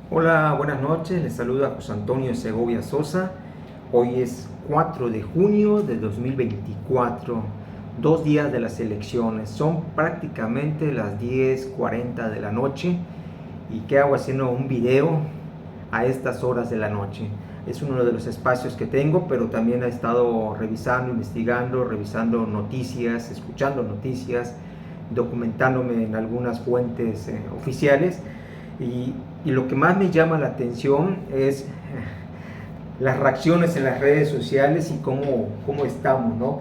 Hola, buenas noches. Les saluda José Antonio Segovia Sosa. Hoy es 4 de junio de 2024, 2 días de las elecciones. Son prácticamente las 10:40 de la noche. ¿Y qué hago haciendo un video a estas horas de la noche? Es uno de los espacios que tengo, pero también he estado revisando, investigando, revisando noticias, escuchando noticias, documentándome en algunas fuentes oficiales. Y lo que más me llama la atención es las reacciones en las redes sociales y cómo estamos, ¿no?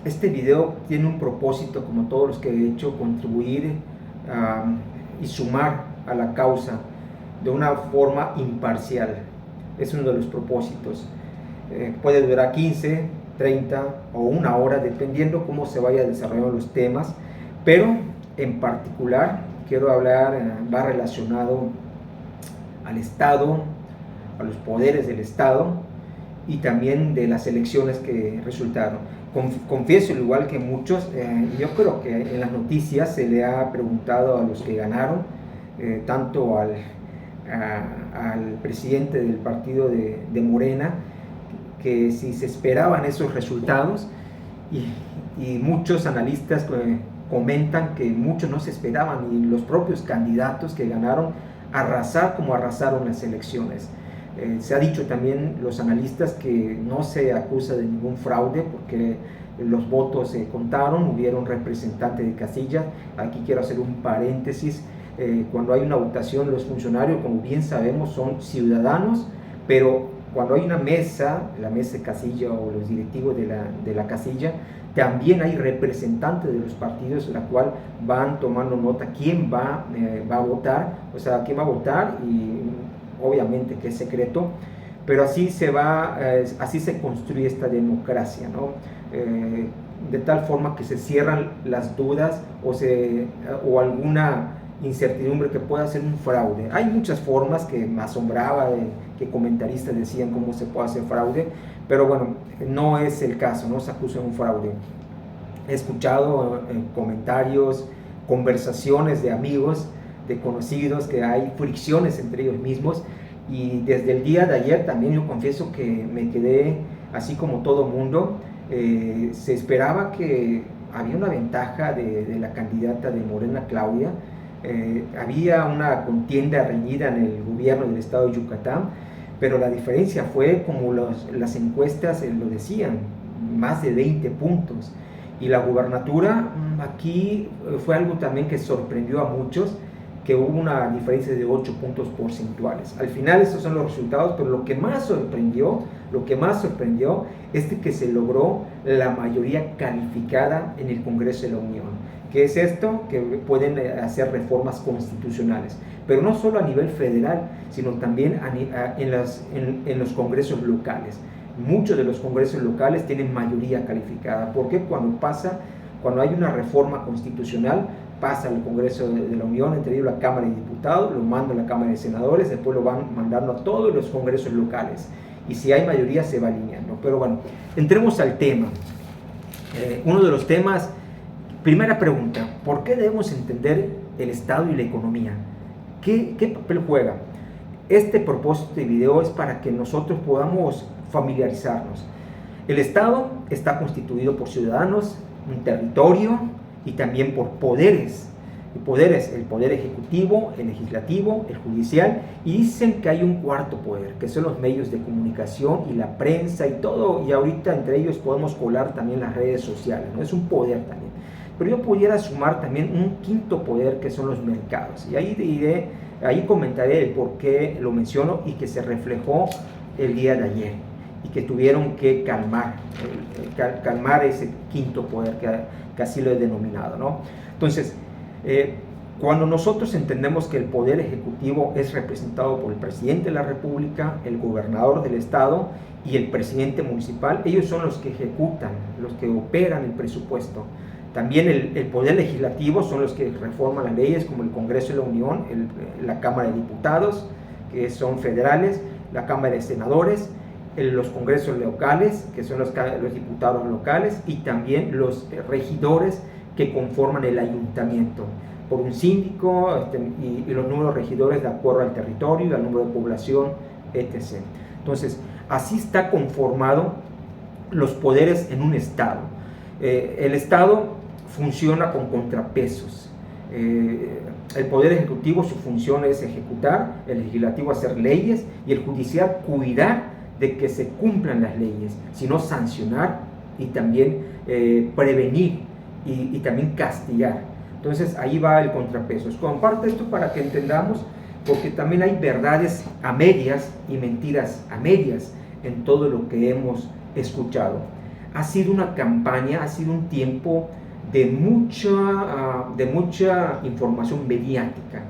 Este video tiene un propósito, como todos los que he hecho, contribuir y sumar a la causa de una forma imparcial. Es uno de los propósitos. Puede durar 15, 30 o una hora, dependiendo cómo se vaya desarrollando los temas, pero en particular quiero hablar, va relacionado al Estado, a los poderes del Estado y también de las elecciones que resultaron. Confieso, al igual que muchos, yo creo que en las noticias se le ha preguntado a los que ganaron, tanto al presidente del partido de Morena, que si se esperaban esos resultados, y muchos analistas comentan que muchos no se esperaban, y los propios candidatos que ganaron arrasar como arrasaron las elecciones. Se ha dicho también los analistas que no se acusa de ningún fraude porque los votos se contaron, hubieron representantes de casilla. Aquí quiero hacer un paréntesis. Cuando hay una votación, los funcionarios, como bien sabemos, son ciudadanos, pero cuando hay una mesa, la mesa de casilla o los directivos de la casilla, también hay representantes de los partidos, la cual van tomando nota quién va a votar, o sea, quién va a votar, y obviamente que es secreto, pero así se construye esta democracia, ¿no? De tal forma que se cierran las dudas o alguna incertidumbre que pueda ser un fraude. Hay muchas formas que me asombraba que comentaristas decían cómo se puede hacer fraude, pero bueno, no es el caso, no se acusa de un fraude. He escuchado comentarios, conversaciones de amigos, de conocidos, que hay fricciones entre ellos mismos, y desde el día de ayer también yo confieso que me quedé así como todo mundo. Se esperaba que había una ventaja de la candidata de Morena, Claudia. Había una contienda reñida en el gobierno del estado de Yucatán, pero la diferencia fue, como las encuestas lo decían, más de 20 puntos. Y la gubernatura, aquí fue algo también que sorprendió a muchos, que hubo una diferencia de 8 puntos porcentuales. Al final esos son los resultados, pero lo que más sorprendió es que se logró la mayoría calificada en el Congreso de la Unión. ¿Qué es esto? Que pueden hacer reformas constitucionales, pero no solo a nivel federal, sino también en los congresos locales. Muchos de los congresos locales tienen mayoría calificada, porque cuando hay una reforma constitucional, pasa al Congreso de la Unión, entre ellos la Cámara de Diputados, lo manda a la Cámara de Senadores, después lo van mandando a todos los congresos locales, y si hay mayoría se va alineando. Pero bueno, entremos al tema. Uno de los temas, primera pregunta: ¿por qué debemos entender el Estado y la economía? ¿Qué papel juega? Este propósito de video es para que nosotros podamos familiarizarnos. El Estado está constituido por ciudadanos, un territorio, y también por poderes. El poder ejecutivo, el legislativo, el judicial, y dicen que hay un cuarto poder, que son los medios de comunicación y la prensa y todo, y ahorita entre ellos podemos colar también las redes sociales, ¿no? Es un poder también. Pero yo pudiera sumar también un quinto poder, que son los mercados, y ahí comentaré el por qué lo menciono y que se reflejó el día de ayer, y que tuvieron que calmar ese quinto poder, que así lo he denominado, ¿no? Entonces, cuando nosotros entendemos que el poder ejecutivo es representado por el presidente de la República, el gobernador del estado y el presidente municipal, ellos son los que ejecutan, los que operan el presupuesto. También el poder legislativo son los que reforman las leyes, como el Congreso de la Unión, la Cámara de Diputados, que son federales, la Cámara de Senadores, los congresos locales, que son los diputados locales, y también los regidores que conforman el ayuntamiento. por un síndico y los números de regidores de acuerdo al territorio, al número de población, etc. Entonces, así está conformado los poderes en un Estado. El Estado funciona con contrapesos. El Poder Ejecutivo, su función es ejecutar, el Legislativo hacer leyes y el Judicial cuidar de que se cumplan las leyes, sino sancionar y también prevenir y también castigar. Entonces ahí va el contrapeso. Comparto esto para que entendamos, porque también hay verdades a medias y mentiras a medias en todo lo que hemos escuchado. Ha sido una campaña, ha sido un tiempo de mucha información mediática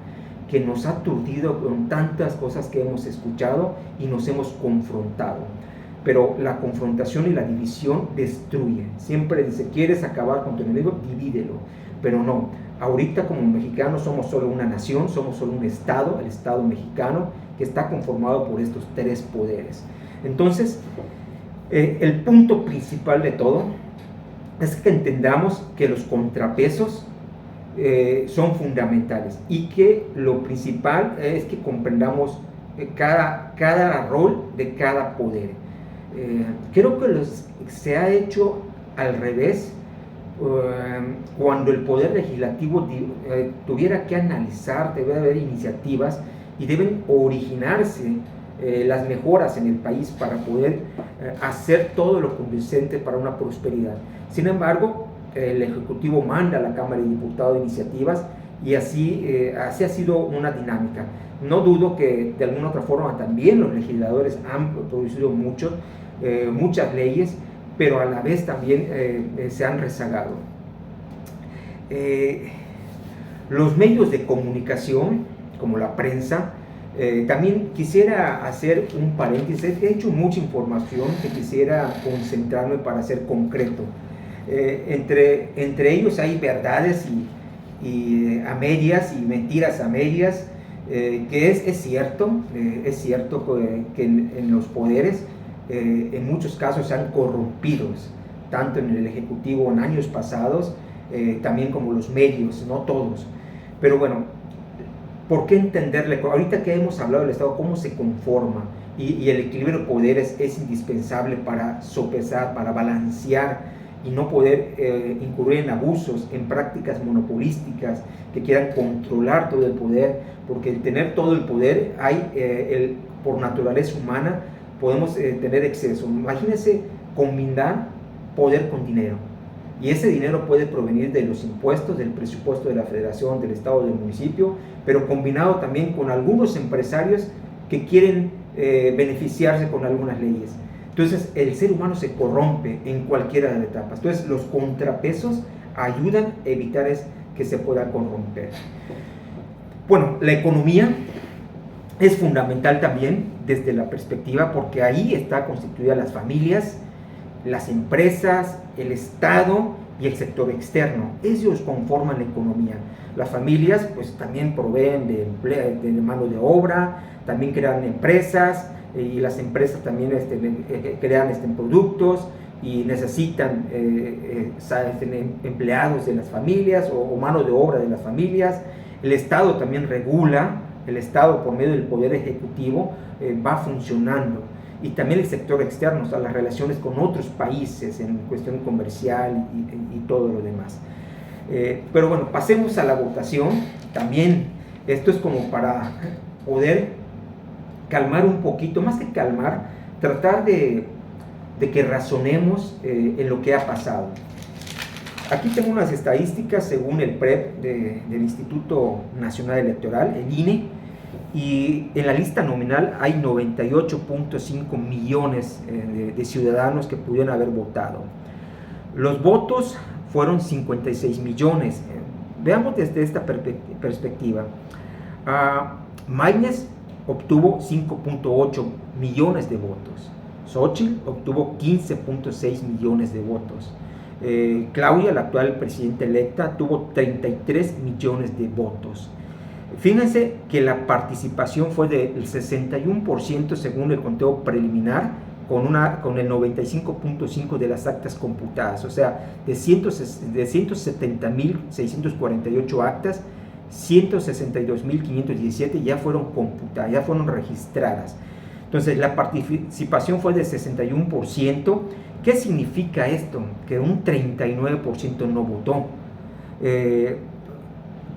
que nos ha aturdido con tantas cosas que hemos escuchado y nos hemos confrontado. Pero la confrontación y la división destruye. Siempre dice, ¿quieres acabar con tu enemigo? Divídelo. Pero no, ahorita como mexicanos somos solo una nación, somos solo un Estado, el Estado mexicano, que está conformado por estos tres poderes. Entonces, el punto principal de todo es que entendamos que los contrapesos son fundamentales y que lo principal es que comprendamos cada rol de cada poder. Creo que se ha hecho al revés. Cuando el Poder Legislativo tuviera que analizar, debe haber iniciativas y deben originarse las mejoras en el país para poder hacer todo lo conducente para una prosperidad. Sin embargo, el Ejecutivo manda a la Cámara de Diputados iniciativas y así ha sido una dinámica. No dudo que de alguna otra forma también los legisladores han producido muchas leyes, pero a la vez también se han rezagado. Los medios de comunicación, como la prensa, también quisiera hacer un paréntesis. He hecho mucha información que quisiera concentrarme para ser concreto. Entre ellos hay verdades a medias y mentiras a medias, que es cierto que en los poderes en muchos casos se han corrompido, tanto en el Ejecutivo en años pasados, también como los medios, no todos. Pero bueno, ¿por qué entenderle? Ahorita que hemos hablado del Estado, cómo se conforma y el equilibrio de poderes es indispensable para sopesar, para balancear y no poder incurrir en abusos, en prácticas monopolísticas que quieran controlar todo el poder, porque el tener todo el poder, por naturaleza humana, podemos tener exceso. Imagínense combinar poder con dinero. Y ese dinero puede provenir de los impuestos, del presupuesto de la federación, del estado, del municipio, pero combinado también con algunos empresarios que quieren beneficiarse con algunas leyes. Entonces el ser humano se corrompe en cualquiera de las etapas. Entonces los contrapesos ayudan a evitar que se pueda corromper. Bueno, la economía es fundamental también desde la perspectiva, porque ahí está constituida las familias, las empresas, el Estado y el sector externo. Ellos conforman la economía. Las familias pues también proveen de mano de obra, también crean empresas, y las empresas también crean productos y necesitan empleados de las familias o mano de obra de las familias. El Estado también regula, el Estado por medio del Poder Ejecutivo va funcionando. Y también el sector externo, o sea, las relaciones con otros países en cuestión comercial y todo lo demás. Pero bueno, pasemos a la votación. También esto es como para poder calmar un poquito, más que calmar, tratar de que razonemos en lo que ha pasado. Aquí tengo unas estadísticas según el PREP del Instituto Nacional Electoral, el INE, y en la lista nominal hay 98.5 millones de ciudadanos que pudieron haber votado. Los votos fueron 56 millones. Veamos desde esta perspectiva. Maínez obtuvo 5.8 millones de votos. Xochitl obtuvo 15.6 millones de votos. Claudia, la actual presidenta electa, tuvo 33 millones de votos. Fíjense que la participación fue del 61% según el conteo preliminar, con el 95.5% de las actas computadas. O sea, de 170.648 actas, 162.517 ya fueron computadas, ya fueron registradas. Entonces la participación fue de 61%. ¿Qué significa esto? Que un 39% no votó.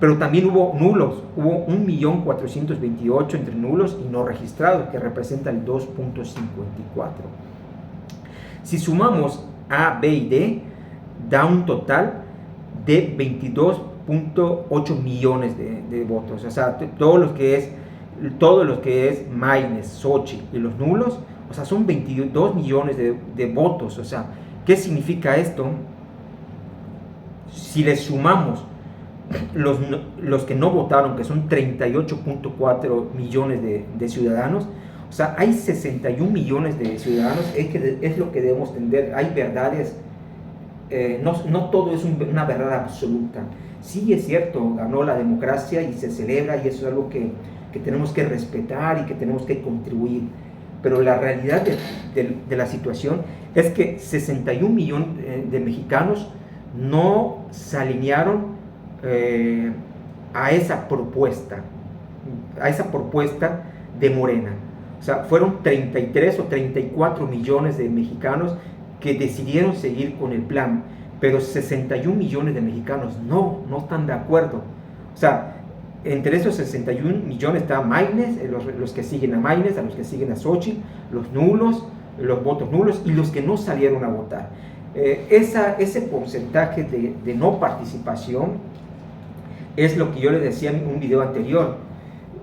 Pero también hubo nulos, hubo 1.428.000 entre nulos y no registrados, que representa el 2.54. Si sumamos A, B y D, da un total de 22.8 millones de votos. O sea, todo lo que es Maynes, Xochitl y los nulos, o sea, son 22 millones de votos. O sea, ¿qué significa esto? Si le sumamos los que no votaron, que son 38.4 millones de ciudadanos, o sea, hay 61 millones de ciudadanos, es lo que debemos entender. Hay verdades, no todo es una verdad absoluta. Sí es cierto, ganó la democracia y se celebra, y eso es algo que tenemos que respetar y que tenemos que contribuir. Pero la realidad de la situación es que 61 millones de mexicanos no se alinearon a esa propuesta de Morena. O sea, fueron 33 o 34 millones de mexicanos que decidieron seguir con el plan, pero 61 millones de mexicanos no están de acuerdo. O sea, entre esos 61 millones está Maynes, los que siguen a Maynes, a los que siguen a Xochitl, los nulos, los votos nulos y los que no salieron a votar. Ese porcentaje de no participación es lo que yo les decía en un video anterior.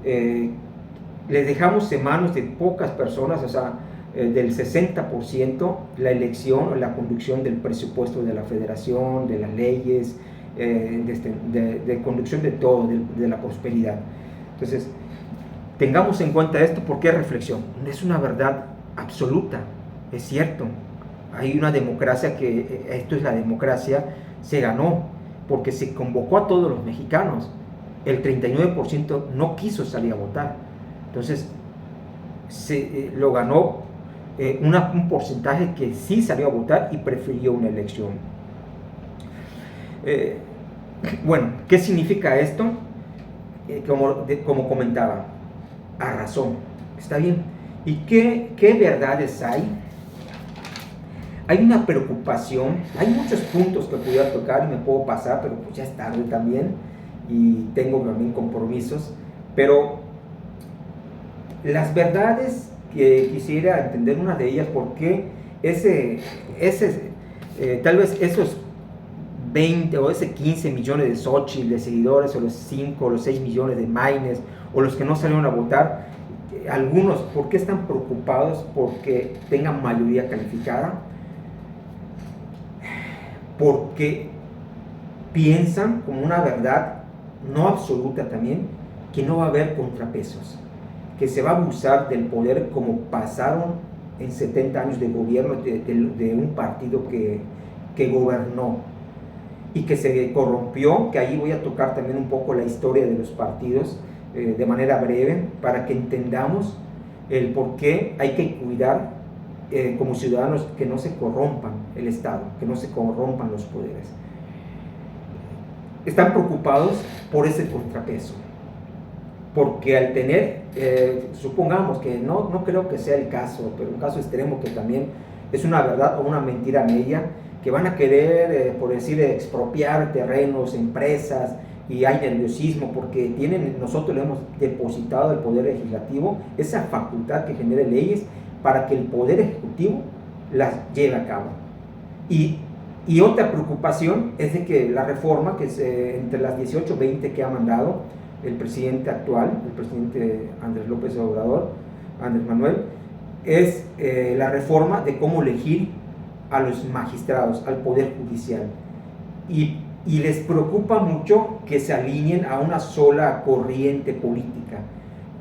Les dejamos en manos de pocas personas, o sea, del 60%, la elección o la conducción del presupuesto de la federación, de las leyes, de conducción de todo, de la prosperidad. Entonces, tengamos en cuenta esto porque es reflexión. Es una verdad absoluta, es cierto. Hay una democracia esto es la democracia, se ganó porque se convocó a todos los mexicanos. El 39% no quiso salir a votar. Entonces, lo ganó un porcentaje que sí salió a votar y prefirió una elección. Bueno, ¿qué significa esto? Como comentaba, a razón, está bien. ¿Y qué verdades hay? Hay una preocupación, hay muchos puntos que pudiera tocar y me puedo pasar, pero pues ya es tarde también y tengo también compromisos. Pero las verdades que quisiera entender, una de ellas, porque tal vez esos 20 o ese 15 millones de Xochitl, de seguidores, o los 5 o los 6 millones de Maynes, o los que no salieron a votar, algunos, ¿por qué están preocupados? Porque tengan mayoría calificada, porque piensan como una verdad no absoluta también, que no va a haber contrapesos, que se va a abusar del poder como pasaron en 70 años de gobierno de un partido que gobernó y que se corrompió, que ahí voy a tocar también un poco la historia de los partidos de manera breve, para que entendamos el por qué hay que cuidar como ciudadanos que no se corrompan el Estado, que no se corrompan los poderes. Están preocupados por ese contrapeso, porque al tener, supongamos que no creo que sea el caso, pero un caso extremo que también es una verdad o una mentira media, que van a querer, por decir, expropiar terrenos, empresas, y hay nerviosismo porque nosotros le hemos depositado al Poder Legislativo esa facultad que genere leyes para que el Poder Ejecutivo las lleve a cabo. Y otra preocupación es de que la reforma, que es entre las 18 20 que ha mandado el presidente actual, el presidente Andrés López Obrador, Andrés Manuel, es la reforma de cómo elegir a los magistrados, al Poder Judicial. Y les preocupa mucho que se alineen a una sola corriente política,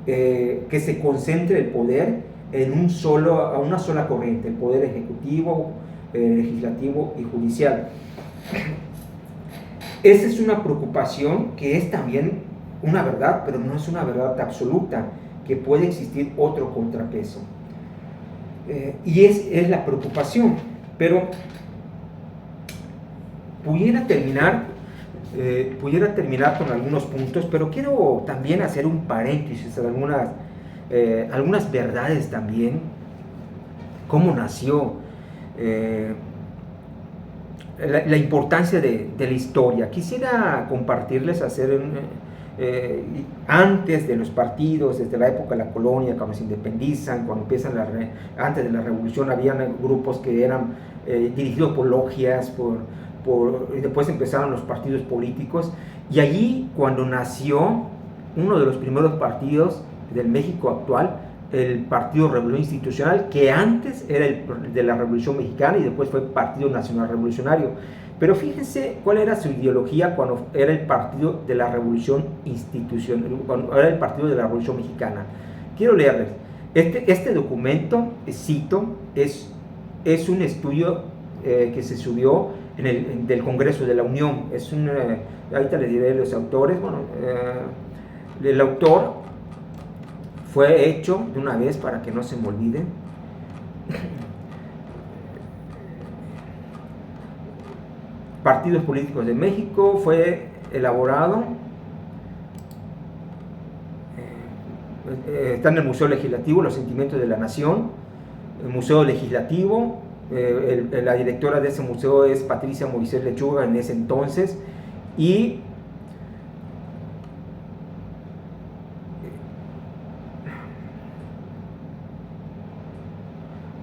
que se concentre el poder a una sola corriente, el Poder Ejecutivo, Legislativo y Judicial. Esa es una preocupación que es también una verdad, pero no es una verdad absoluta, que puede existir otro contrapeso. Y es la preocupación, pero pudiera terminar pudiera terminar con algunos puntos, pero quiero también hacer un paréntesis, algunas verdades también, cómo nació, la importancia de la historia. Quisiera compartirles, antes de los partidos, desde la época de la colonia, cuando se independizan, cuando empiezan antes de la revolución, habían grupos que eran dirigidos por logias, y después empezaron los partidos políticos, y allí cuando nació uno de los primeros partidos del México actual, el Partido Revolución Institucional, que antes era el de la Revolución Mexicana y después fue Partido Nacional Revolucionario. Pero fíjense cuál era su ideología cuando era el Partido de la Revolución Institucional, cuando era el Partido de la Revolución Mexicana. Quiero leerles. Este documento, cito, es un estudio que se subió del Congreso de la Unión. Ahorita les diré los autores. Bueno, el autor fue hecho de una vez para que no se me olvide. Partidos Políticos de México, fue elaborado, está en el Museo Legislativo, Los Sentimientos de la Nación, el Museo Legislativo. La directora de ese museo es Patricia Moisés Lechuga en ese entonces, y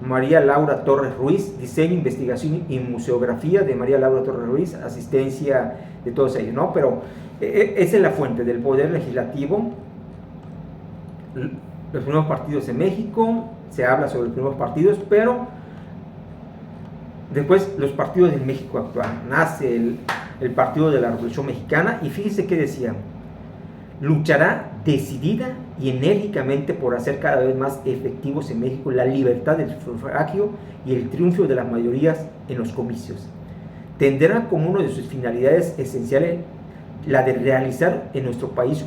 María Laura Torres Ruiz, diseño, investigación y museografía de María Laura Torres Ruiz, asistencia de todos ellos, ¿no? Pero esa es la fuente del poder legislativo. Los primeros partidos en México, se habla sobre los primeros partidos, pero después los partidos en México actual. Nace el Partido de la Revolución Mexicana, y fíjense qué decían: luchará decidida y enérgicamente por hacer cada vez más efectivos en México la libertad del sufragio y el triunfo de las mayorías en los comicios. Tendrá como una de sus finalidades esenciales la de realizar en nuestro país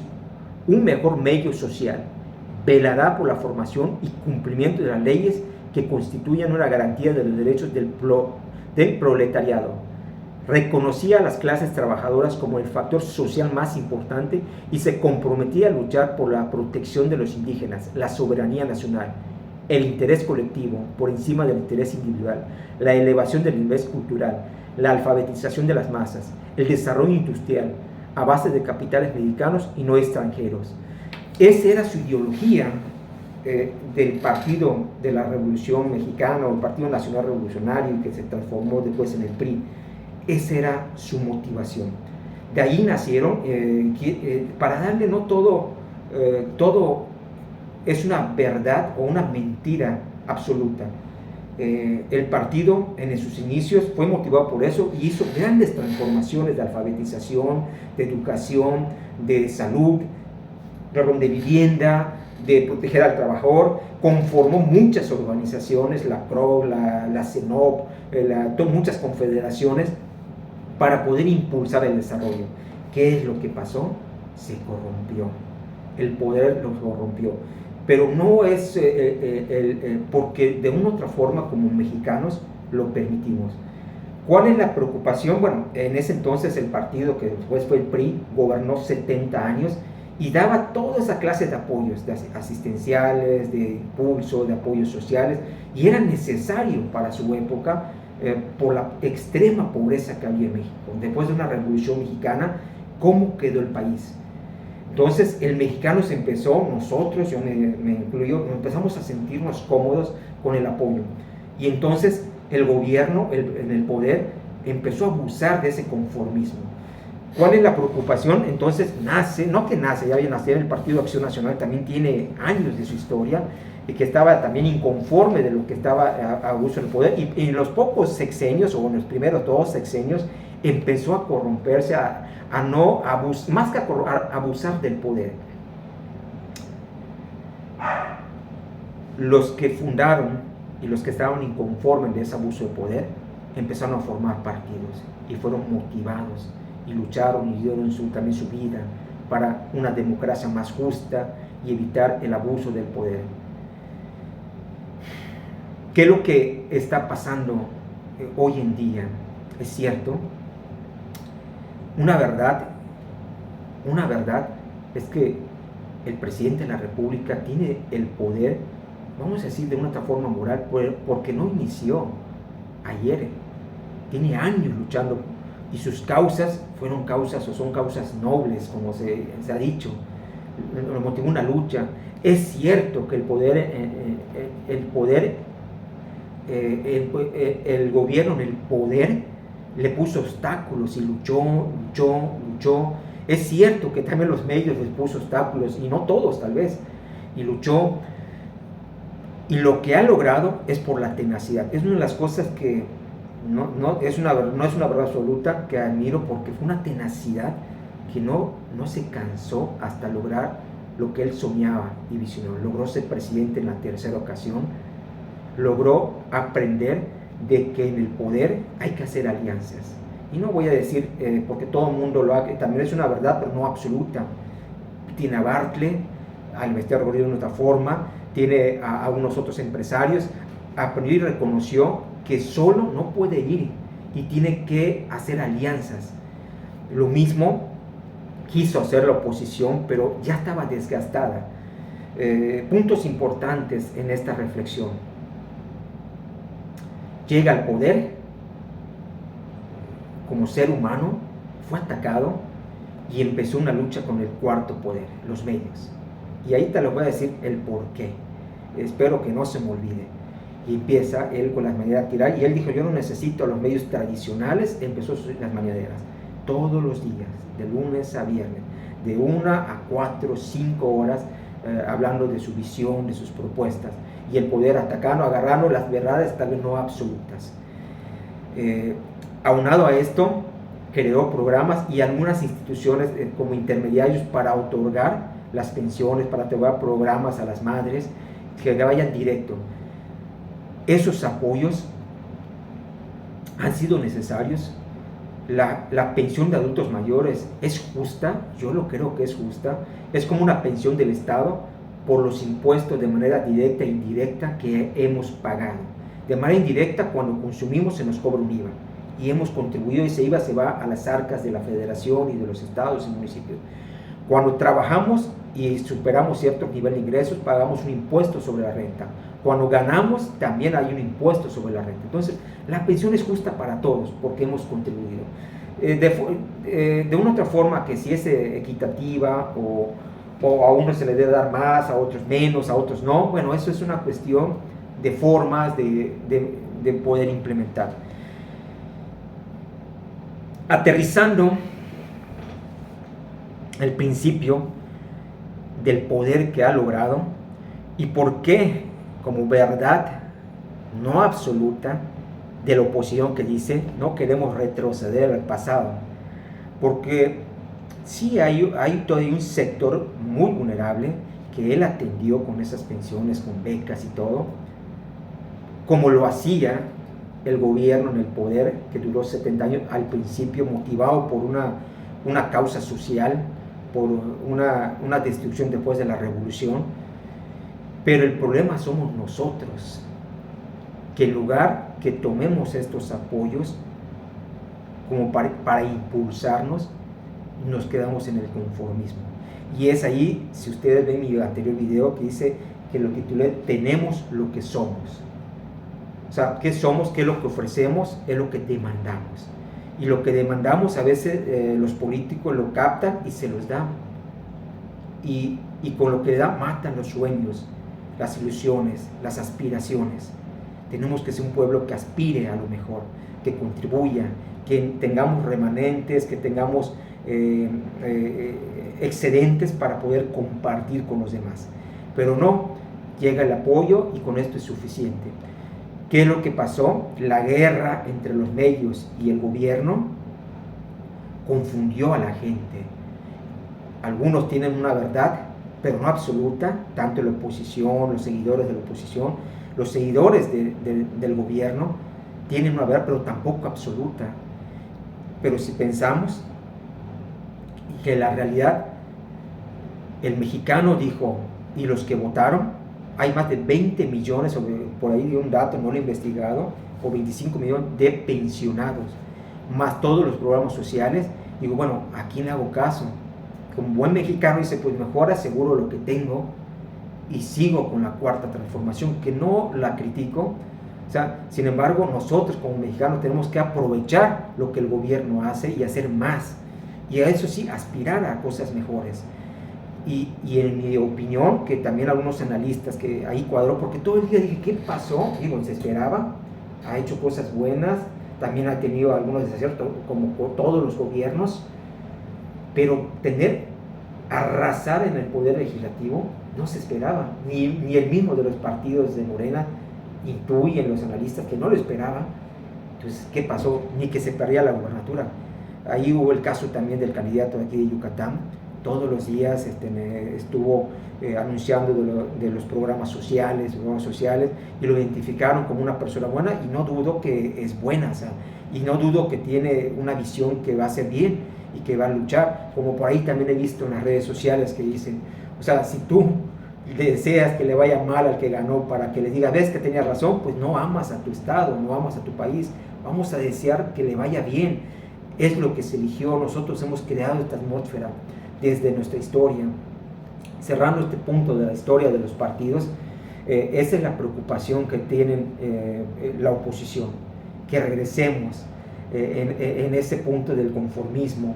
un mejor medio social. Velará por la formación y cumplimiento de las leyes que constituyan una garantía de los derechos del proletariado. Reconocía a las clases trabajadoras como el factor social más importante y se comprometía a luchar por la protección de los indígenas, la soberanía nacional, el interés colectivo por encima del interés individual, la elevación del nivel cultural, la alfabetización de las masas, el desarrollo industrial a base de capitales mexicanos y no extranjeros. Esa era su ideología del Partido de la Revolución Mexicana, o el Partido Nacional Revolucionario, que se transformó después en el PRI. Esa era su motivación. De ahí nacieron, para darle no todo es una verdad o una mentira absoluta. El partido en sus inicios fue motivado por eso y hizo grandes transformaciones de alfabetización, de educación, de salud, de vivienda, de proteger al trabajador. Conformó muchas organizaciones, la CRO, la CENOP, muchas confederaciones, para poder impulsar el desarrollo. ¿Qué es lo que pasó? Se corrompió. El poder lo corrompió. Pero no es porque de una u otra forma como mexicanos lo permitimos. ¿Cuál es la preocupación? Bueno, en ese entonces el partido que después fue el PRI gobernó 70 años y daba toda esa clase de apoyos, de asistenciales, de impulso, de apoyos sociales, y era necesario para su época por la extrema pobreza que había en México. Después de una revolución mexicana, ¿cómo quedó el país? Entonces el mexicano se empezó, nosotros, yo me incluyo, empezamos a sentirnos cómodos con el apoyo. Y entonces el gobierno, en el poder, empezó a abusar de ese conformismo. ¿Cuál es la preocupación? Entonces ya había nacido el Partido Acción Nacional, también tiene años de su historia, y que estaba también inconforme de lo que estaba a abuso del poder, y en los pocos sexenios, o en los primeros 2 sexenios, empezó a corromperse, más que a abusar del poder. Los que fundaron y los que estaban inconformes de ese abuso de poder empezaron a formar partidos y fueron motivados y lucharon y dieron también su vida para una democracia más justa y evitar el abuso del poder. ¿Qué es lo que está pasando hoy en día? Es cierto, Una verdad, una verdad es que el presidente de la República tiene el poder, vamos a decir de una otra forma moral, porque no inició ayer, tiene años luchando y sus causas fueron causas o son causas nobles, como se ha dicho, lo motivó una lucha. Es cierto que el gobierno en el poder le puso obstáculos y luchó. Es cierto que también los medios les puso obstáculos, y no todos tal vez, y luchó. Y lo que ha logrado es por la tenacidad. Es una de las cosas que no es una verdad absoluta, que admiro, porque fue una tenacidad que no se cansó hasta lograr lo que él soñaba y visionó. Logró ser presidente en la tercera ocasión, logró aprender de que en el poder hay que hacer alianzas. Y no voy a decir, porque todo el mundo lo hace, también es una verdad, pero no absoluta. Tiene a Bartlett, al investigador Gordillo de otra forma, tiene a unos otros empresarios, aprendió y reconoció que solo no puede ir y tiene que hacer alianzas. Lo mismo quiso hacer la oposición, pero ya estaba desgastada. Puntos importantes en esta reflexión. Llega al poder como ser humano, fue atacado y empezó una lucha con el cuarto poder, los medios. Y ahí te lo voy a decir el por qué. Espero que no se me olvide. Y empieza él con las mañaneras a tirar, y él dijo: yo no necesito a los medios tradicionales. Empezó las mañaneras todos los días, de lunes a viernes, de 1 a 4, 5 horas, hablando de su visión, de sus propuestas, y el poder atacando, agarrando las verdades tal vez no absolutas. Aunado a esto, creó programas y algunas instituciones como intermediarios para otorgar las pensiones, para otorgar programas a las madres que vayan directo. Esos apoyos han sido necesarios. La pensión de adultos mayores es justa, yo lo creo que es justa. Es como una pensión del Estado por los impuestos de manera directa e indirecta que hemos pagado. De manera indirecta, cuando consumimos se nos cobra un IVA, y hemos contribuido, y ese IVA se va a las arcas de la federación y de los estados y municipios. Cuando trabajamos y superamos cierto nivel de ingresos, pagamos un impuesto sobre la renta. Cuando ganamos, también hay un impuesto sobre la renta. Entonces, la pensión es justa para todos porque hemos contribuido. De una otra forma, que si es equitativa o a unos se les debe dar más, a otros menos, a otros no, bueno, eso es una cuestión de formas de poder implementar. Aterrizando el principio del poder que ha logrado y por qué, como verdad no absoluta de la oposición, que dice no queremos retroceder al pasado, porque sí hay todavía un sector muy vulnerable que él atendió con esas pensiones, con becas y todo, como lo hacía el gobierno en el poder, que duró 70 años, al principio motivado por una causa social, por una destrucción después de la revolución. Pero el problema somos nosotros, que en lugar que tomemos estos apoyos como para impulsarnos, nos quedamos en el conformismo. Y es ahí, si ustedes ven mi anterior video, que dice, que lo titulé tenemos lo que somos. O sea, ¿qué somos? ¿Qué es lo que ofrecemos? Es lo que demandamos. Y lo que demandamos a veces los políticos lo captan y se los dan. Y con lo que da matan los sueños, las ilusiones, las aspiraciones. Tenemos que ser un pueblo que aspire a lo mejor, que contribuya, que tengamos remanentes, que tengamos excedentes para poder compartir con los demás. Pero no, llega el apoyo y con esto es suficiente. ¿Qué es lo que pasó? La guerra entre los medios y el gobierno confundió a la gente. Algunos tienen una verdad, pero no absoluta, tanto la oposición, los seguidores de la oposición, los seguidores del gobierno tienen una verdad, pero tampoco absoluta. Pero si pensamos que la realidad, el mexicano dijo, y los que votaron, hay más de 20 millones, por ahí de un dato, no lo he investigado, o 25 millones de pensionados, más todos los programas sociales, Digo, bueno, ¿a quién le hago caso? Como buen mexicano dice, pues mejor aseguro lo que tengo y sigo con la cuarta transformación, que no la critico. O sea, sin embargo, nosotros como mexicanos tenemos que aprovechar lo que el gobierno hace y hacer más. Y a eso sí, aspirar a cosas mejores. Y en mi opinión, que también algunos analistas que ahí cuadró, porque todo el día dije, ¿qué pasó? Digo, se esperaba, ha hecho cosas buenas, también ha tenido algunos desaciertos, como todos los gobiernos, pero arrasar en el poder legislativo no se esperaba, ni el mismo de los partidos de Morena intuyen los analistas que no lo esperaban. Entonces, ¿qué pasó? Ni que se perdía la gubernatura. Ahí hubo el caso también del candidato de aquí de Yucatán, todos los días estuvo anunciando de los programas sociales, y lo identificaron como una persona buena, y no dudo que es buena, o sea, y no dudo que tiene una visión que va a hacer bien y que va a luchar, como por ahí también he visto en las redes sociales que dicen, o sea, si tú deseas que le vaya mal al que ganó para que le diga, ves que tenía razón, pues no amas a tu estado, no amas a tu país, vamos a desear que le vaya bien, es lo que se eligió, nosotros hemos creado esta atmósfera desde nuestra historia. Cerrando este punto de la historia de los partidos, esa es la preocupación que tienen la oposición, que regresemos en ese punto del conformismo,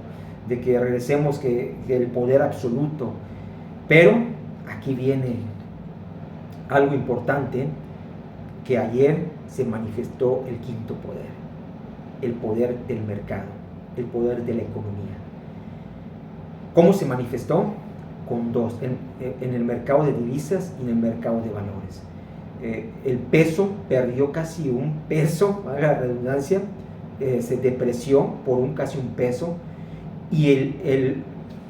de que regresemos el poder absoluto. Pero aquí viene algo importante, que ayer se manifestó el quinto poder, el poder del mercado, el poder de la economía. ¿Cómo se manifestó? Con dos, en el mercado de divisas y en el mercado de valores. El peso perdió casi un peso, valga la redundancia, se depreció por casi un peso, y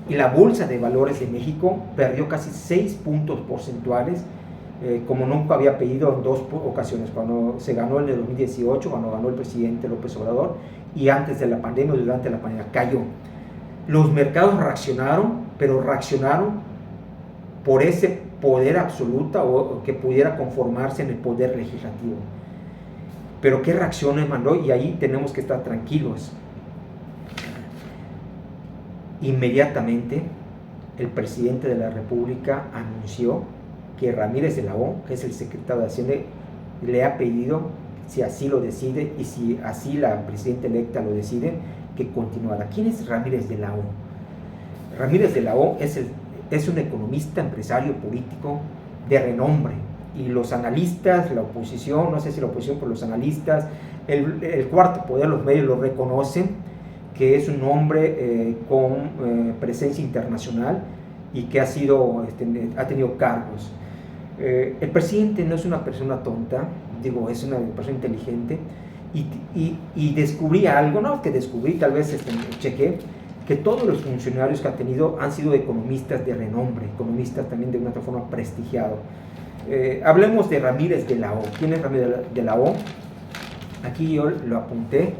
la bolsa de valores de México perdió casi 6 puntos porcentuales, como nunca había pedido en 2 ocasiones, cuando se ganó en el 2018, cuando ganó el presidente López Obrador, y antes de la pandemia, durante la pandemia, cayó. Los mercados reaccionaron, pero reaccionaron por ese poder absoluto o que pudiera conformarse en el poder legislativo. Pero ¿qué reacciones mandó? Y ahí tenemos que estar tranquilos. Inmediatamente el presidente de la República anunció que Ramírez de la O, que es el secretario de Hacienda, le ha pedido, si así lo decide y si así la presidenta electa lo decide, que continuara. ¿Quién es Ramírez de la O? Ramírez de la O es un economista, empresario, político de renombre, y los analistas, la oposición, no sé si la oposición, pero los analistas, el cuarto poder, los medios lo reconocen, que es un hombre con presencia internacional y que ha tenido cargos. El presidente no es una persona tonta, digo, es una persona inteligente, y descubrí algo, no que descubrí, tal vez chequé, que todos los funcionarios que ha tenido han sido economistas de renombre, economistas también de una otra forma prestigiados. Hablemos de Ramírez de la O. ¿Quién es Ramírez de la O? Aquí yo lo apunté.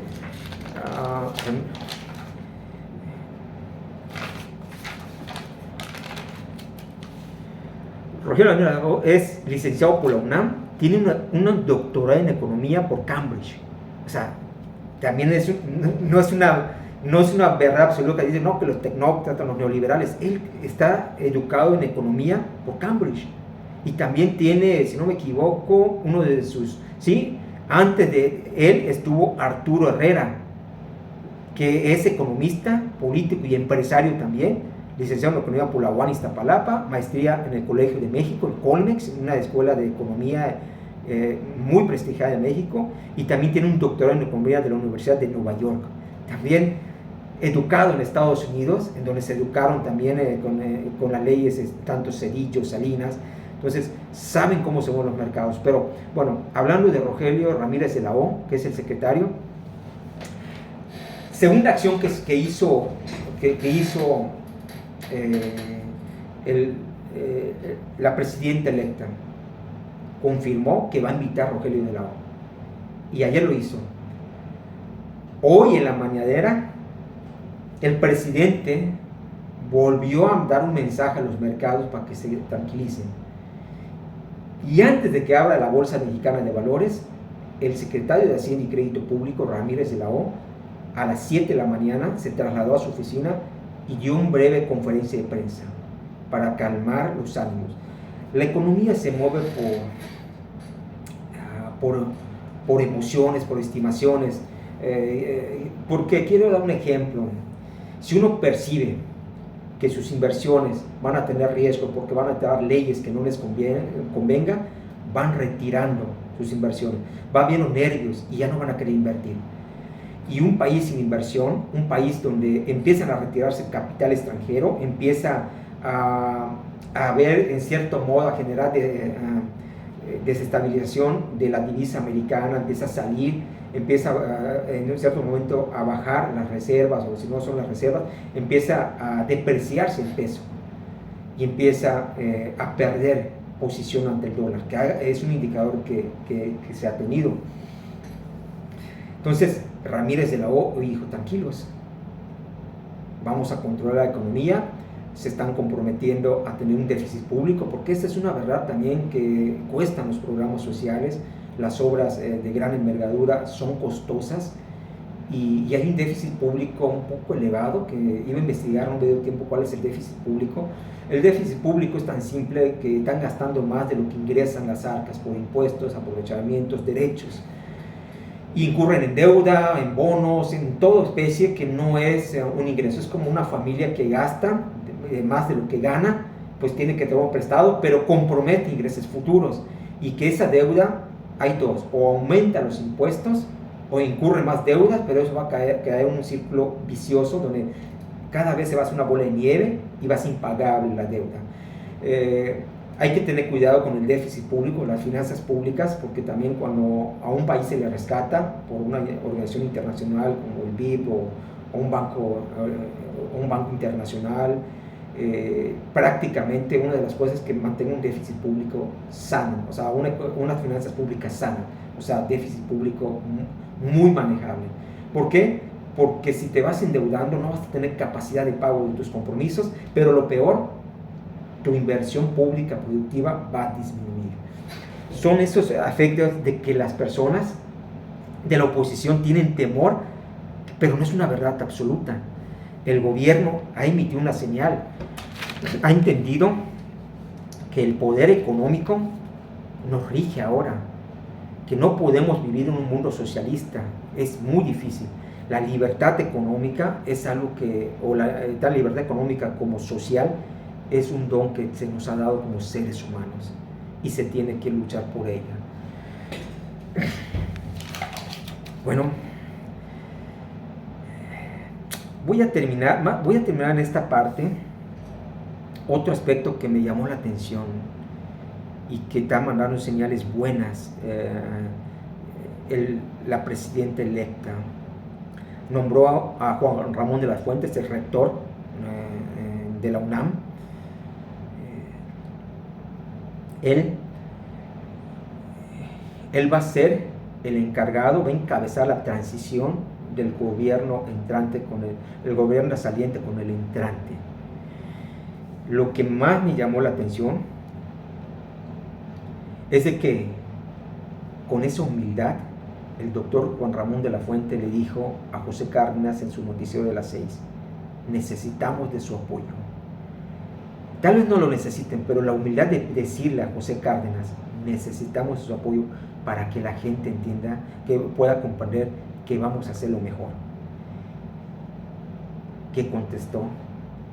Rogelio Ramírez de la O es licenciado por la UNAM, tiene una doctorado en economía por Cambridge. O sea, también no es una verdad absoluta que dice, no, que los tecnócratas, los neoliberales. Él está educado en economía por Cambridge. Y también tiene, si no me equivoco, uno de sus, sí, antes de él estuvo Arturo Herrera, que es economista, político y empresario también, licenciado en economía por la UAM Iztapalapa, maestría en el Colegio de México, el Colmex, una escuela de economía muy prestigiada de México, y también tiene un doctorado en economía de la Universidad de Nueva York. También educado en Estados Unidos, en donde se educaron también con las leyes tanto Cedillo, Salinas. Entonces saben cómo se mueven los mercados. Pero bueno, hablando de Rogelio Ramírez de la O, que es el secretario, segunda acción que hizo la presidenta electa, confirmó que va a invitar a Rogelio de la O, y ayer lo hizo. Hoy en la mañanera el presidente volvió a dar un mensaje a los mercados para que se tranquilicen, y antes de que abra la Bolsa Mexicana de Valores, el secretario de Hacienda y Crédito Público, Ramírez de la O, a las 7 de la mañana se trasladó a su oficina y dio una breve conferencia de prensa para calmar los ánimos. La economía se mueve por emociones, por estimaciones, porque quiero dar un ejemplo. Si uno percibe que sus inversiones van a tener riesgo porque van a tener leyes que no les convenga, van retirando sus inversiones, va viendo nervios y ya no van a querer invertir. Y un país sin inversión, un país donde empiezan a retirarse capital extranjero, empieza a ver, en cierto modo, a generar desestabilización de la divisa americana, empieza a salir, empieza en un cierto momento a bajar las reservas, o si no son las reservas, empieza a depreciarse el peso y empieza a perder posición ante el dólar, que es un indicador que se ha tenido. Entonces, Ramírez de la O dijo, tranquilos, vamos a controlar la economía, se están comprometiendo a tener un déficit público, porque esta es una verdad también que cuestan los programas sociales, las obras de gran envergadura son costosas y hay un déficit público un poco elevado, que iba a investigar, no me dio tiempo cuál es el déficit público. El déficit público es tan simple que están gastando más de lo que ingresan las arcas por impuestos, aprovechamientos, derechos. Incurren en deuda, en bonos, en toda especie que no es un ingreso. Es como una familia que gasta más de lo que gana, pues tiene que tomar prestado, pero compromete ingresos futuros. Y que esa deuda, hay dos, o aumenta los impuestos o incurre más deudas, pero eso va a caer en un círculo vicioso donde cada vez se va a hacer una bola de nieve y va a ser impagable la deuda. Hay que tener cuidado con el déficit público, las finanzas públicas, porque también cuando a un país se le rescata por una organización internacional como el BIP o un banco internacional, prácticamente una de las cosas es que mantenga un déficit público sano, o sea, unas finanzas públicas sanas, o sea, déficit público muy manejable. ¿Por qué? Porque si te vas endeudando no vas a tener capacidad de pago de tus compromisos, pero lo peor, tu inversión pública productiva va a disminuir. Son esos efectos de que las personas de la oposición tienen temor, pero no es una verdad absoluta. El gobierno ha emitido una señal, ha entendido que el poder económico nos rige ahora, que no podemos vivir en un mundo socialista, es muy difícil. La libertad económica es algo que, o la libertad económica como social, es un don que se nos ha dado como seres humanos y se tiene que luchar por ella. Bueno, voy a terminar en esta parte. Otro aspecto que me llamó la atención y que está mandando señales buenas, la presidenta electa nombró a Juan Ramón de las Fuentes, el rector de la UNAM. Él va a ser el encargado, va a encabezar la transición del gobierno entrante con el gobierno saliente con el entrante. Lo que más me llamó la atención es de que con esa humildad el doctor Juan Ramón de la Fuente le dijo a José Cárdenas en su noticiero de las 6, necesitamos de su apoyo. Tal vez no lo necesiten, pero la humildad de decirle a José Cárdenas, necesitamos su apoyo para que la gente entienda, que pueda comprender que vamos a hacer lo mejor. ¿Qué contestó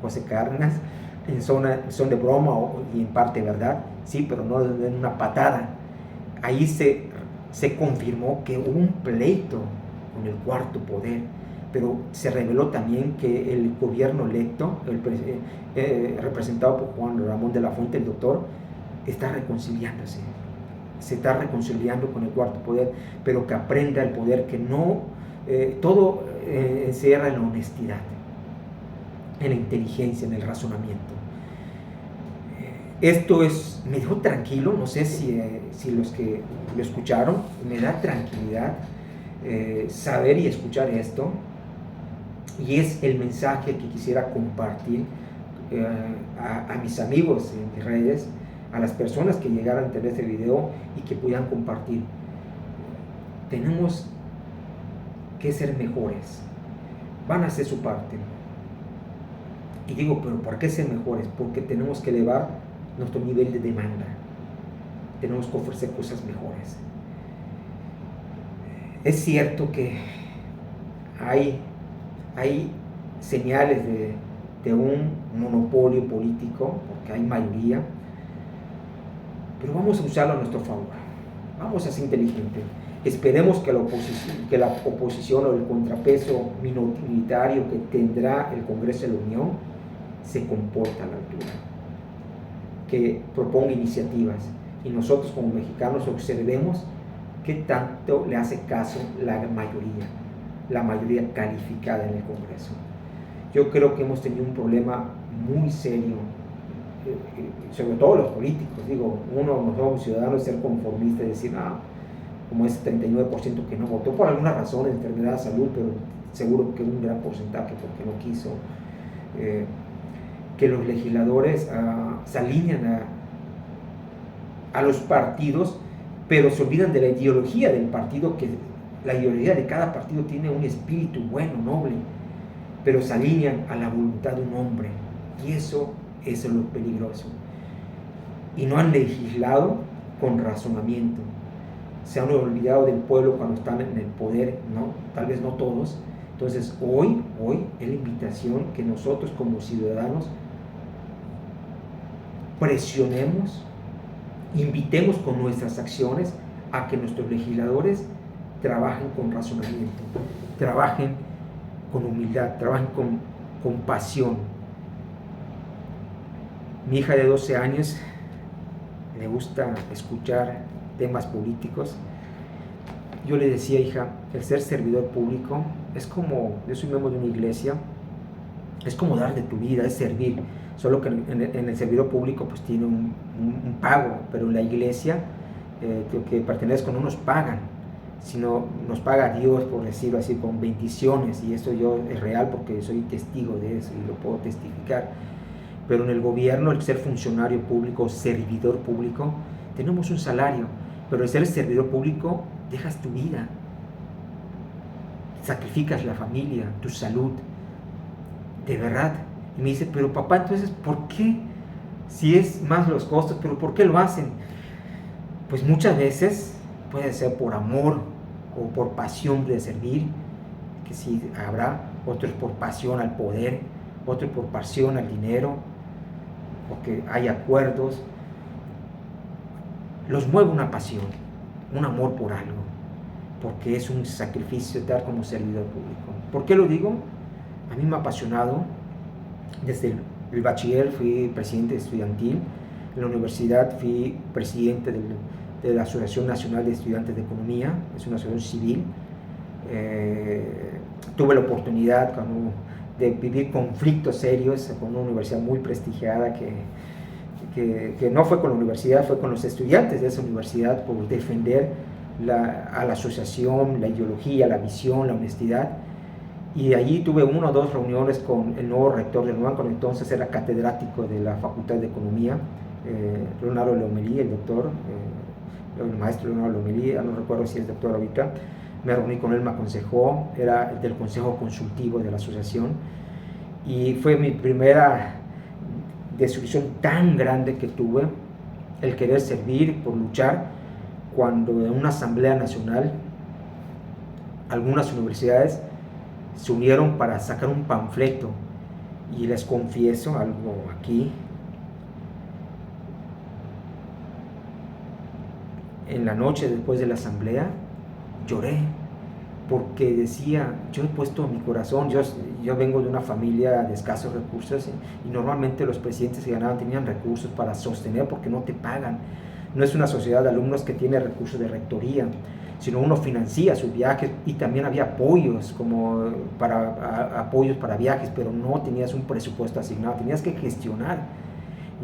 José Cárdenas? En son de broma y en parte verdad, sí, pero no de una patada. Ahí se confirmó que hubo un pleito con el cuarto poder, pero se reveló también que el gobierno electo, representado por Juan Ramón de la Fuente, el doctor, está reconciliándose, se está reconciliando con el cuarto poder, pero que aprenda el poder que no, todo encierra en la honestidad, en la inteligencia, en el razonamiento. Esto me dejó tranquilo, no sé si los que lo escucharon, me da tranquilidad saber y escuchar esto. Y es el mensaje que quisiera compartir a mis amigos en mis redes, a las personas que llegaran a tener este video y que pudieran compartir. Tenemos que ser mejores, van a hacer su parte. Y digo, pero ¿por qué ser mejores? Porque tenemos que elevar nuestro nivel de demanda. Tenemos que ofrecer cosas mejores. Es cierto que hay señales de un monopolio político, porque hay mayoría, pero vamos a usarlo a nuestro favor. Vamos a ser inteligentes. Esperemos que la oposición o el contrapeso minoritario que tendrá el Congreso de la Unión se comporte a la altura, que proponga iniciativas y nosotros como mexicanos observemos qué tanto le hace caso la mayoría calificada en el Congreso. Yo creo que hemos tenido un problema muy serio, sobre todo los políticos. Digo, no somos ciudadanos, ser conformistas y decir, como ese 39% que no votó por alguna razón, enfermedad, salud, pero seguro que un gran porcentaje porque no quiso, que los legisladores se alinean a los partidos, pero se olvidan de la ideología del partido, que la ideología de cada partido tiene un espíritu bueno, noble, pero se alinean a la voluntad de un hombre, y eso es lo peligroso. Y no han legislado con razonamiento. Se han olvidado del pueblo cuando están en el poder, ¿no? Tal vez no todos. Entonces hoy es la invitación que nosotros como ciudadanos presionemos, invitemos con nuestras acciones a que nuestros legisladores trabajen con razonamiento, trabajen con humildad, trabajen con pasión. Mi hija de 12 años le gusta escuchar temas políticos. Yo le decía, hija, el ser servidor público es como, yo soy miembro de una iglesia, es como dar de tu vida, es servir, solo que en el servidor público pues tiene un pago, pero en la iglesia que pertenezco no nos pagan, sino nos paga Dios, por decirlo así, con bendiciones, y eso yo es real porque soy testigo de eso y lo puedo testificar. Pero en el gobierno, el ser funcionario público, servidor público, tenemos un salario, pero el ser servidor público dejas tu vida, sacrificas la familia, tu salud, de verdad. Y me dice, pero papá, entonces, ¿por qué? Si es más los costos, pero ¿por qué lo hacen? Pues muchas veces puede ser por amor o por pasión de servir, que sí habrá, otros por pasión al poder, otros por pasión al dinero, porque hay acuerdos. Los mueve una pasión, un amor por algo, porque es un sacrificio dar como servidor público. ¿Por qué lo digo? A mí me ha apasionado. Desde el bachiller fui presidente estudiantil, en la universidad fui presidente de la Asociación Nacional de Estudiantes de Economía, es una asociación civil. Tuve la oportunidad de vivir conflictos serios con una universidad muy prestigiada que no fue con la universidad, fue con los estudiantes de esa universidad, por defender a la asociación, la ideología, la visión, la honestidad. Y allí tuve 1 o 2 reuniones con el nuevo rector del UNAM, cuando entonces era catedrático de la Facultad de Economía, Leonardo Lomelí, el doctor, el maestro Leonardo Lomelí, no recuerdo si es doctor ahorita. Me reuní con él, me aconsejó, era del consejo consultivo de la asociación, y fue mi primera desilusión tan grande que tuve, el querer servir, por luchar, cuando en una asamblea nacional algunas universidades se unieron para sacar un panfleto, y les confieso algo aquí. En la noche después de la asamblea lloré, porque decía, yo he puesto mi corazón, yo vengo de una familia de escasos recursos, y normalmente los presidentes que ganaban tenían recursos para sostener, porque no te pagan. No es una sociedad de alumnos que tiene recursos de rectoría, sino uno financia sus viajes, y también había apoyos para viajes, pero no tenías un presupuesto asignado, tenías que gestionar.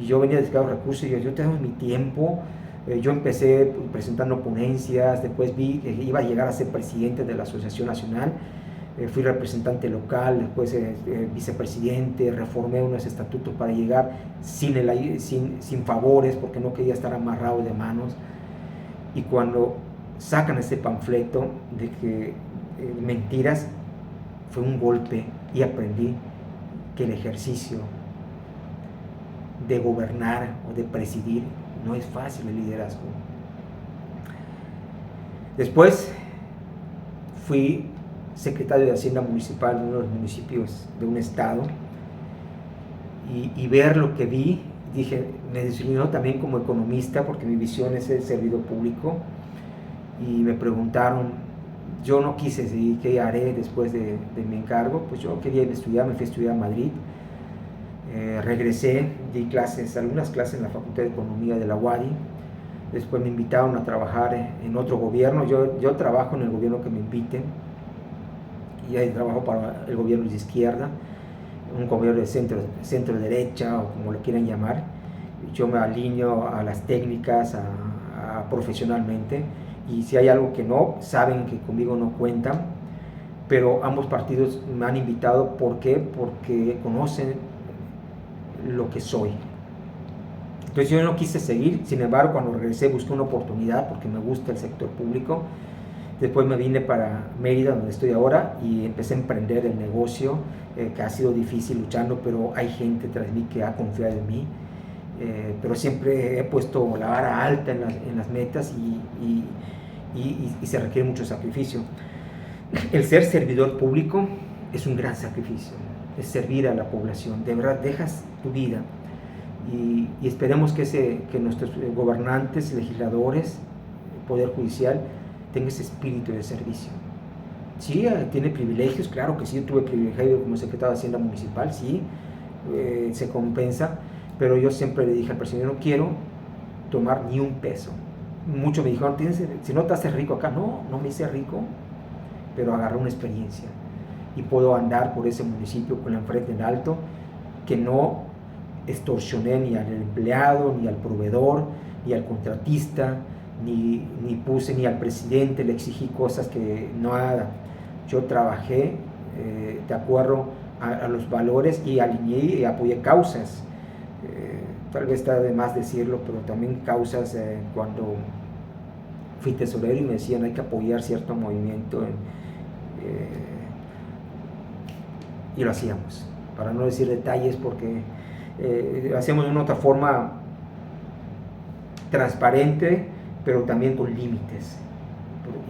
Y yo venía de escasos recursos, y yo tengo mi tiempo. Yo empecé presentando ponencias, después vi que iba a llegar a ser presidente de la Asociación Nacional, fui representante local, después vicepresidente, reformé unos estatutos para llegar sin favores, porque no quería estar amarrado de manos. Y cuando sacan ese panfleto de que mentiras, fue un golpe y aprendí que el ejercicio de gobernar o de presidir no es fácil, el liderazgo. Después fui secretario de Hacienda Municipal de uno de los municipios de un estado y ver lo que vi, dije, me definió también como economista porque mi visión es el servidor público y me preguntaron, yo no quise seguir, ¿qué haré después de mi encargo? Pues yo quería estudiar, me fui a estudiar a Madrid, regresé, di clases, algunas clases en la Facultad de Economía de la UADY, después me invitaron a trabajar en otro gobierno, yo trabajo en el gobierno que me inviten, y ahí trabajo para el gobierno de izquierda, un gobierno de centro derecha o como lo quieran llamar. Yo me alineo a las técnicas, profesionalmente, y si hay algo que no, saben que conmigo no cuentan, pero ambos partidos me han invitado. ¿Por qué? Porque conocen lo que soy. Entonces yo no quise seguir, sin embargo cuando regresé busqué una oportunidad porque me gusta el sector público. Después me vine para Mérida, donde estoy ahora, y empecé a emprender el negocio, que ha sido difícil luchando, pero hay gente tras mí que ha confiado en mí. Pero siempre he puesto la vara alta en las metas y se requiere mucho sacrificio. El ser servidor público es un gran sacrificio, es servir a la población, de verdad dejas tu vida y esperemos que nuestros gobernantes, legisladores, Poder Judicial, tenga ese espíritu de servicio. Sí, tiene privilegios, claro que sí, yo tuve privilegio como secretario de Hacienda Municipal, sí, se compensa, pero yo siempre le dije al presidente, no quiero tomar ni un peso. Muchos me dijeron, si no te haces rico acá, no me hice rico, pero agarré una experiencia y puedo andar por ese municipio con la frente en alto, que no extorsioné ni al empleado, ni al proveedor, ni al contratista, ni puse ni al presidente, le exigí cosas que no haga. Yo trabajé de acuerdo a los valores y alineé y apoyé causas. Tal vez está de más decirlo, pero también causas cuando fui tesorero y me decían hay que apoyar cierto movimiento y lo hacíamos, para no decir detalles porque lo hacíamos de una otra forma transparente, pero también con límites,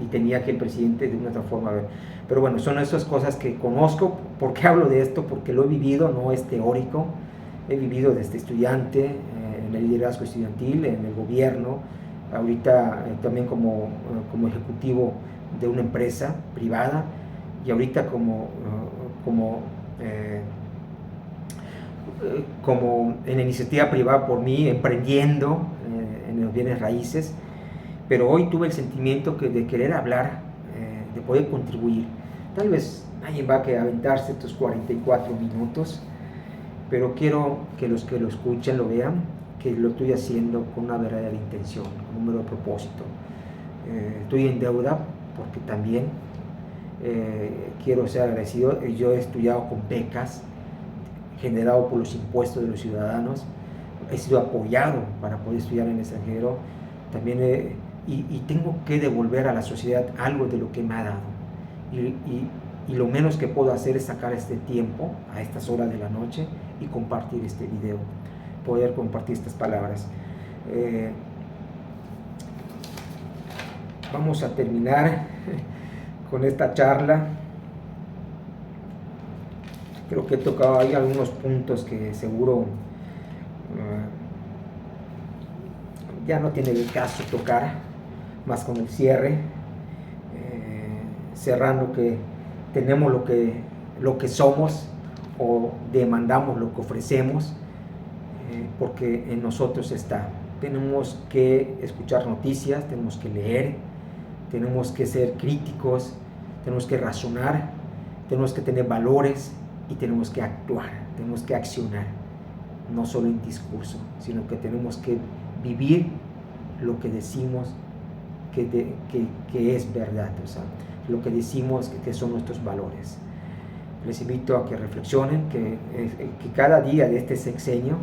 y tenía que el presidente de una otra forma ver. Pero bueno, son esas cosas que conozco. ¿Por qué hablo de esto? Porque lo he vivido, no es teórico. He vivido desde estudiante, en el liderazgo estudiantil, en el gobierno, ahorita también como ejecutivo de una empresa privada, y ahorita como en la iniciativa privada por mí, emprendiendo en los bienes raíces. Pero hoy tuve el sentimiento de querer hablar, de poder contribuir. Tal vez nadie va a aventarse estos 44 minutos, pero quiero que los que lo escuchen lo vean, que lo estoy haciendo con una verdadera intención, con un mero propósito. Estoy en deuda porque también quiero ser agradecido. Yo he estudiado con becas, generado por los impuestos de los ciudadanos, he sido apoyado para poder estudiar en el extranjero, también y tengo que devolver a la sociedad algo de lo que me ha dado. Y lo menos que puedo hacer es sacar este tiempo a estas horas de la noche y compartir este video, poder compartir estas palabras. Vamos a terminar con esta charla. Creo que he tocado ahí algunos puntos que seguro ya no tiene el caso tocar, más con el cierre, cerrando que tenemos lo que somos o demandamos lo que ofrecemos, porque en nosotros está. Tenemos que escuchar noticias, tenemos que leer, tenemos que ser críticos, tenemos que razonar, tenemos que tener valores y tenemos que actuar, tenemos que accionar, no solo en discurso, sino que tenemos que vivir lo que decimos que es verdad, o sea, lo que decimos que son nuestros valores. Les invito a que reflexionen, que cada día de este sexenio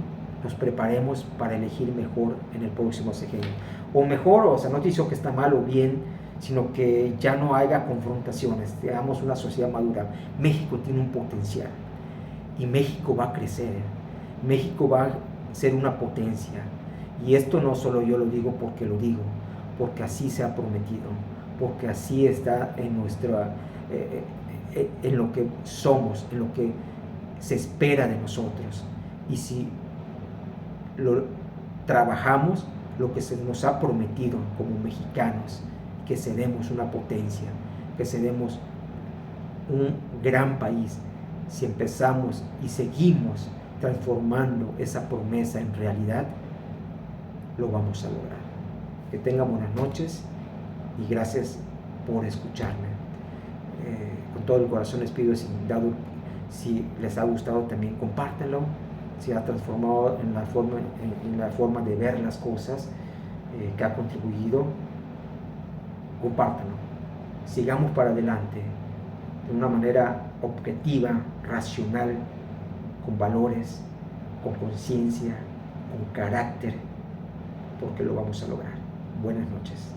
nos preparemos para elegir mejor en el próximo sexenio. O mejor, o sea, no te digo que está mal o bien, sino que ya no haya confrontaciones, seamos una sociedad madura. México tiene un potencial y México va a crecer, México va a ser una potencia. Y esto no solo yo lo digo, porque así se ha prometido, porque así está en en lo que somos, en lo que se espera de nosotros. Y si lo trabajamos, lo que se nos ha prometido como mexicanos, que seremos una potencia, que seremos un gran país, si empezamos y seguimos transformando esa promesa en realidad, lo vamos a lograr. Que tengan buenas noches y gracias por escucharme. Con todo el corazón les pido, si les ha gustado, también compártanlo, si ha transformado en la forma de ver las cosas, que ha contribuido, compártanlo. Sigamos para adelante de una manera objetiva, racional, con valores, con conciencia, con carácter, porque lo vamos a lograr. Buenas noches.